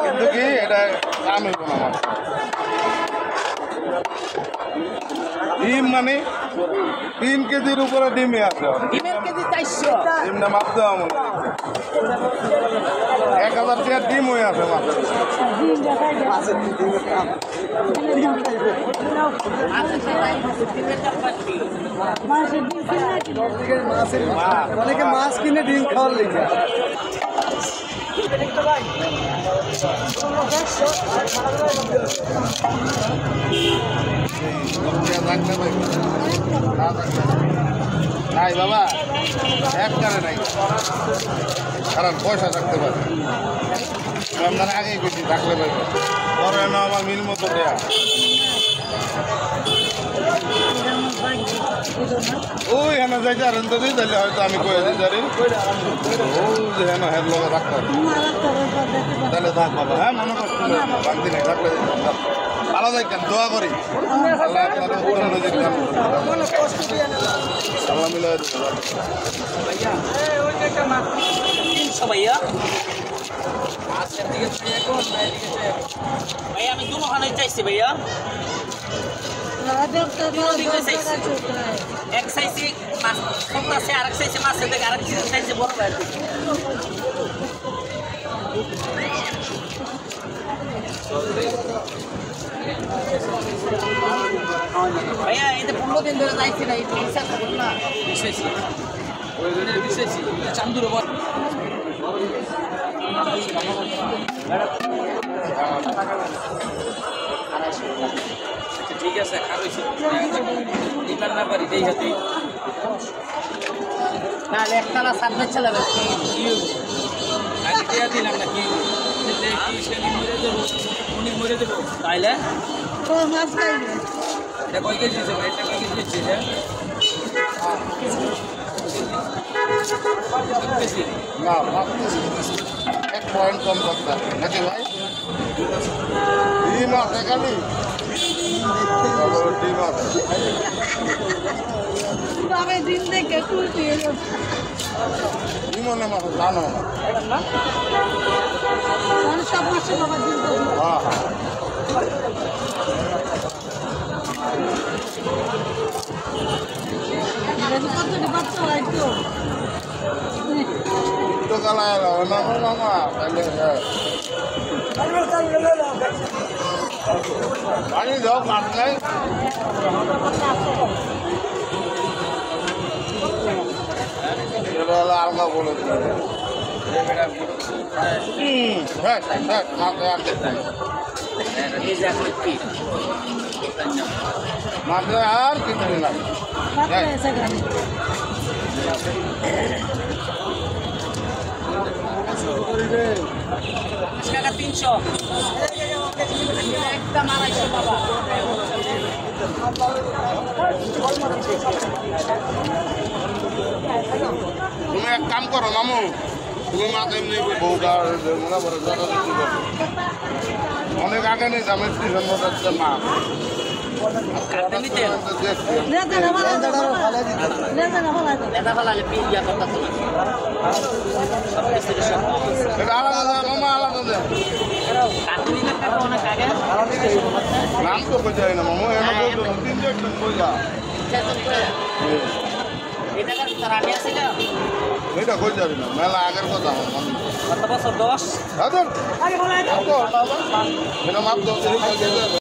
কিন্তু কি এটা দাম হইব না আমার ডিম মানে 3 কেজির উপরে ডিমই আছে ডিমের কেজি 400 ডিমটা মাপতে আমার 1000 টাকার ডিম হয়ে আছে মাত্র অনেকে মাছ কিনে ডিম খাওয়ার লেগে নাই বাবা একবারে নাই কারণ পয়সা থাকতে পারে রমজান আগেই বেশি থাকলে পারবে পরে না আমার মিল মতো দেয়া ওই হেনা যাইতে আরেন তো দিই তাহলে হয়তো আমি কয়ে দিই জানি ও যে হেনা হের লোক রাখতে তাহলে থাক বাবা হ্যাঁ মনে করছি বান্দি নেই থাকলে ভালো থাকেন দোয়া করি আল্লাহ আপনার উত্তম নজির দান আল্লাহ মিলে ভাইয়া ভাইয়া ভাইয়া আমি দুখানে চাইছি ভাইয়া এক সাইজে মাছ ছোট আছে আর এক সাইজে মাছ থেকে আর এক সাইজে বড় ভাই ভাইয়া এই যে 15 দিন ধরে যাইছি না এই বিচার করুন না বিশেষই চান্দুর ঠিক আছে খাওয়াইছি দিবার না পারি এই হাতে নাহলে একতলা সামনে চালাবে দিলাম না কি উনি মরে দেবো তাইলে মাছ খাইবে এটা কয় কেজি দিচ্ছে ভাই এটা কয় কেজি দিচ্ছে না এক পয়েন্ট কম করতে নাকি ভাই ডিম আছে খালি ডিম আছে তবে দিন দেখে খুলতে ডিমও নেই মাথা জানো না সব মাসে বাবা দিন হ্যাঁ হ্যাঁ কতটি বাচ্চা হয় তো কালা এলো না মামা তাহলে পানি দাও কাট নাই আলগা বলে হ্যাঁ হ্যাঁ মাকে আর মাকে আর কিছু না টাকা 300 একদম 250 বাবা তুমি এক কাম করো মামু তুমি মাকে এমনি বউটা মনে করে অনেক আগে নেই দামের স্টেশন মোটাচ্ছে মা নাম তো বোঝাই না মামু তিনজন বোঝা এটা কই যাবি না মেলা আগের কথা কত বছর 10 এটা মাপ 10